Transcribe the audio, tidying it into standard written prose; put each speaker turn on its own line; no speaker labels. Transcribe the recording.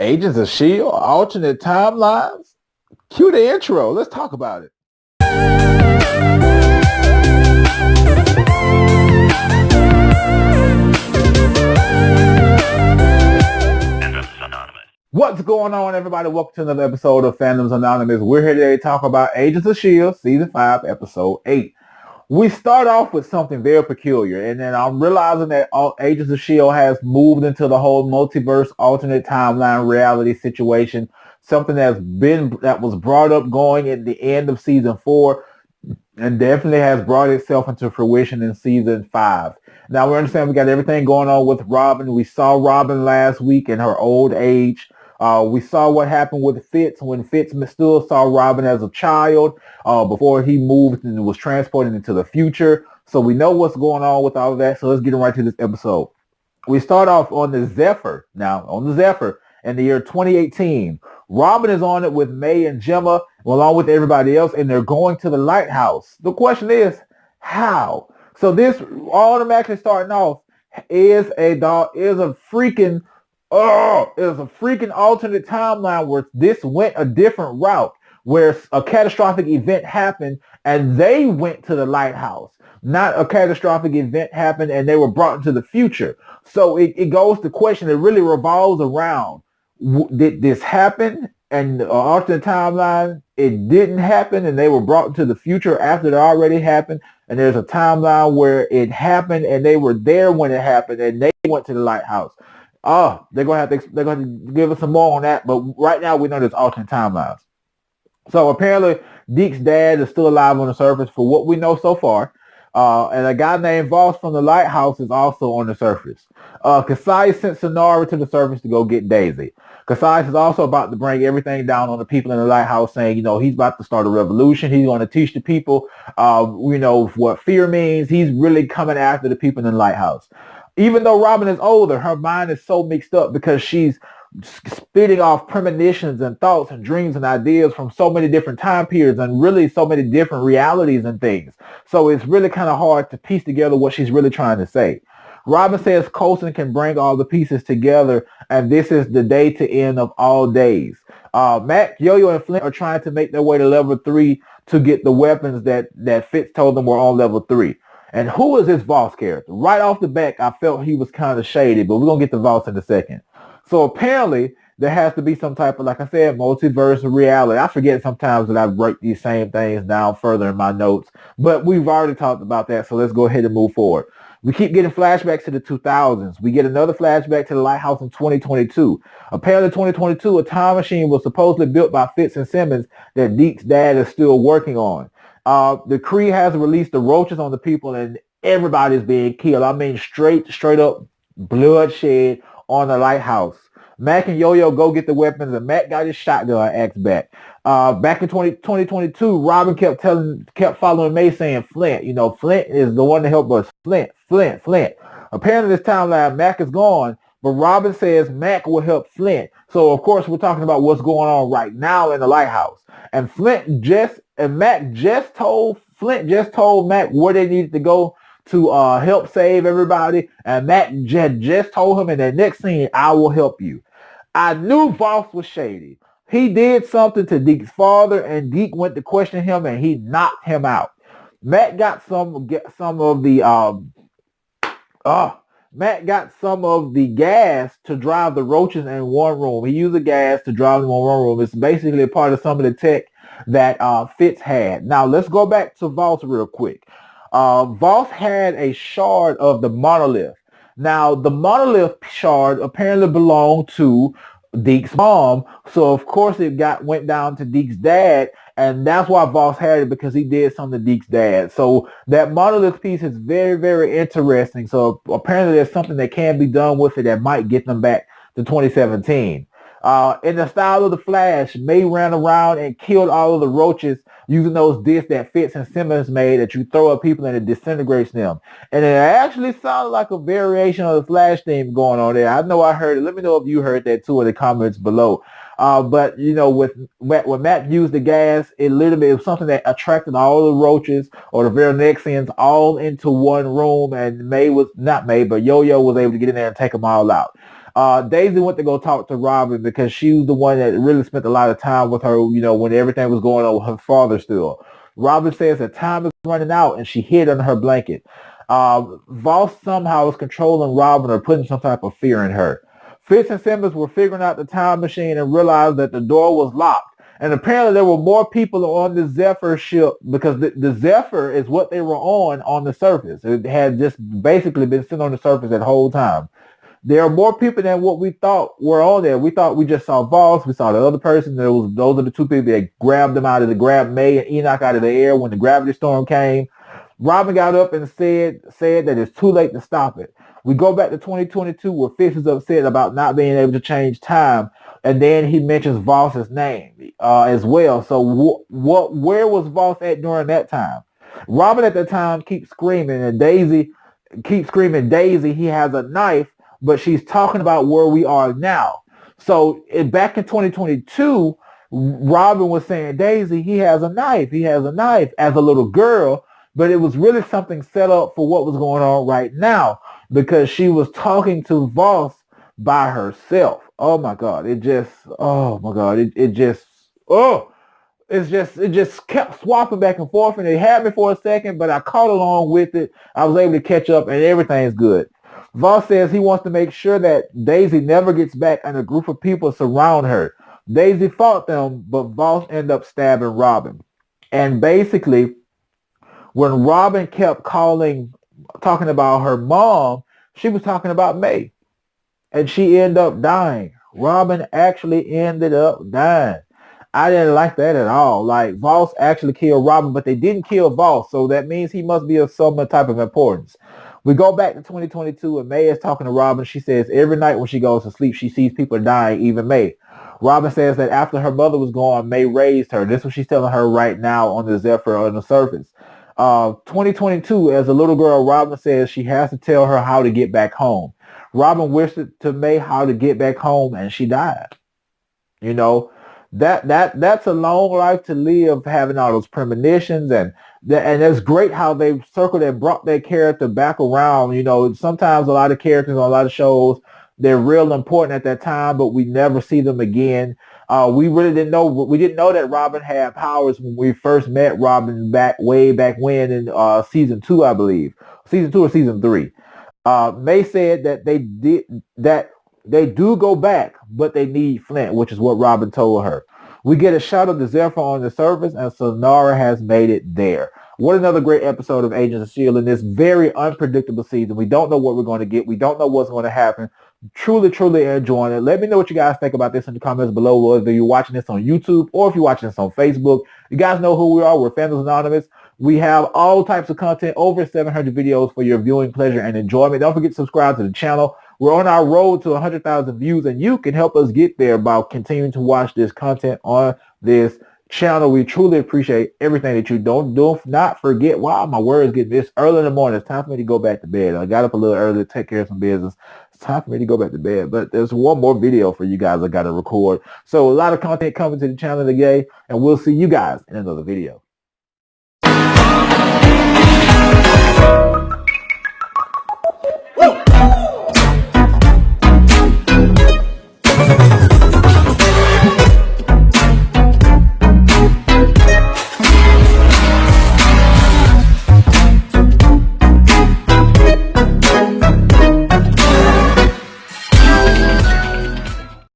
Agents of S.H.I.E.L.D, alternate timelines. Cue the intro. Let's talk about it. What's going on, everybody? Welcome to another episode of Fandoms Anonymous. We're here today to talk about Agents of S.H.I.E.L.D, Season 5, Episode 8. We start off with something very peculiar, and then I'm realizing that Agents of S.H.I.E.L.D has moved into the whole multiverse, alternate timeline reality situation, something that was brought up going at the end of Season 4, and definitely has brought itself into fruition in Season 5. Now, we understand we got everything going on with Robin. We saw Robin last week in her old age. We saw what happened with Fitz when Fitz still saw Robin as a child before he moved and was transported into the future. So we know what's going on with all of that. So let's get right to this episode. We start off on the Zephyr. Now, on the Zephyr in the year 2018. Robin is on it with May and Gemma along with everybody else, and they're going to the lighthouse. The question is, how? So this automatically starting off is a freaking alternate timeline where this went a different route, where a catastrophic event happened and they went to the lighthouse. Not a catastrophic event happened and they were brought into the future. So it goes to question, it really revolves around, did this happen? And alternate timeline, it didn't happen and they were brought into the future after it already happened. And there's a timeline where it happened and they were there when it happened and they went to the lighthouse. They're gonna have to give us some more on that, but right now we know there's alternate timelines. So apparently Deke's dad is still alive on the surface for what we know so far. And a guy named Voss from the lighthouse is also on the surface. Kasai sent Sonara to the surface to go get Daisy. Kasai is also about to bring everything down on the people in the lighthouse, saying, he's about to start a revolution. He's going to teach the people, what fear means. He's really coming after the people in the lighthouse. Even though Robin is older, her mind is so mixed up because she's spitting off premonitions and thoughts and dreams and ideas from so many different time periods and really so many different realities and things. So it's really kind of hard to piece together what she's really trying to say. Robin says Coulson can bring all the pieces together, and this is the day to end of all days. Mac, Yo-Yo, and Flint are trying to make their way to level 3 to get the weapons that Fitz told them were on level 3. And who is this Voss character? Right off the back, I felt he was kind of shady, but we're going to get to Voss in a second. So apparently, there has to be some type of, like I said, multiverse reality. I forget sometimes that I write these same things down further in my notes, but we've already talked about that, so let's go ahead and move forward. We keep getting flashbacks to the 2000s. We get another flashback to the lighthouse in 2022. Apparently, 2022, a time machine was supposedly built by Fitz and Simmons that Deke's dad is still working on. The Kree has released the roaches on the people and everybody's being killed. I mean, straight up bloodshed on the lighthouse. Mac and Yo-Yo go get the weapons and Mac got his shotgun axe back. Back in 2022, Robin kept following May saying Flint. Flint is the one to help us. Flint. Apparently this timeline, Mac is gone, but Robin says Mac will help Flint. So of course we're talking about what's going on right now in the lighthouse. And Mac just told Mac where they needed to go to help save everybody. And Mac just told him in the next scene, I will help you. I knew Voss was shady. He did something to Deke's father, and Deke went to question him, and he knocked him out. Matt got some of the gas to drive the roaches in one room. He used the gas to drive them in one room. It's basically a part of some of the tech that Fitz had. Now let's go back to Voss real quick. Voss had a shard of the monolith. Now the monolith shard apparently belonged to Deke's mom, so of course it went down to Deke's dad, and that's why Voss had it, because he did something to Deke's dad. So that monolith piece is very, very interesting. So apparently there's something that can be done with it that might get them back to 2017. In the style of the Flash, May ran around and killed all of the roaches using those discs that Fitz and Simmons made that you throw at people and it disintegrates them. And it actually sounded like a variation of the Flash theme going on there. I know I heard it. Let me know if you heard that too in the comments below. But when Matt used the gas, it was something that attracted all the roaches or the Veronexians all into one room, and Yo-Yo was able to get in there and take them all out. Daisy went to go talk to Robin because she was the one that really spent a lot of time with her, when everything was going on with her father still. Robin says that time is running out and she hid under her blanket. Voss somehow is controlling Robin or putting some type of fear in her. Fitz and Simmons were figuring out the time machine and realized that the door was locked. And apparently there were more people on the Zephyr ship because the Zephyr is what they were on the surface. It had just basically been sitting on the surface that whole time. There are more people than what we thought were on there. We thought we just saw Voss. We saw the other person. Those are the two people that grabbed them out of the grabbed May and Enoch out of the air when the gravity storm came. Robin got up and said that it's too late to stop it. We go back to 2022 where Fitz is upset about not being able to change time, and then he mentions Voss's name as well. So where was Voss at during that time? Robin at the time keeps screaming, and Daisy keeps screaming, Daisy, he has a knife, but she's talking about where we are now. So back in 2022, Robin was saying, Daisy, he has a knife. He has a knife as a little girl, but it was really something set up for what was going on right now because she was talking to Voss by herself. Oh my God. Oh my God. It just kept swapping back and forth, and it had me for a second, but I caught along with it. I was able to catch up, and everything's good. Voss says he wants to make sure that Daisy never gets back and a group of people surround her. Daisy fought them, but Voss ended up stabbing Robin. And basically, when Robin kept talking about her mom, she was talking about May. And she ended up dying. Robin actually ended up dying. I didn't like that at all. Like, Voss actually killed Robin, but they didn't kill Voss, so that means he must be of some type of importance. We go back to 2022, and May is talking to Robin. She says every night when she goes to sleep, she sees people dying, even May. Robin says that after her mother was gone, May raised her. This is what she's telling her right now on the Zephyr on the surface. 2022, as a little girl, Robin says she has to tell her how to get back home. Robin wished to May how to get back home, and she died. You know, that's a long life to live, having all those premonitions, and that's great how they circled and brought that character back around. Sometimes a lot of characters on a lot of shows, they're real important at that time, but we never see them again. We really didn't know. We didn't know that Robin had powers when we first met Robin way back when in season 2, I believe, season 2 or season 3. May said that they do go back, but they need Flint, which is what Robin told her. We get a shot of the Zephyr on the surface, and Sonara has made it there. What another great episode of Agents of S.H.I.E.L.D. in this very unpredictable season. We don't know what we're going to get. We don't know what's going to happen. Truly, truly enjoying it. Let me know what you guys think about this in the comments below, whether you're watching this on YouTube or if you're watching this on Facebook. You guys know who we are. We're Fandoms Anonymous. We have all types of content, over 700 videos for your viewing pleasure and enjoyment. Don't forget to subscribe to the channel. We're on our road to 100,000 views, and you can help us get there by continuing to watch this content on this channel. We truly appreciate everything that you do not forget. Wow, my words get this early in the morning. It's time for me to go back to bed. I got up a little early to take care of some business. It's time for me to go back to bed, but there's one more video for you guys I got to record. So a lot of content coming to the channel today, and we'll see you guys in another video.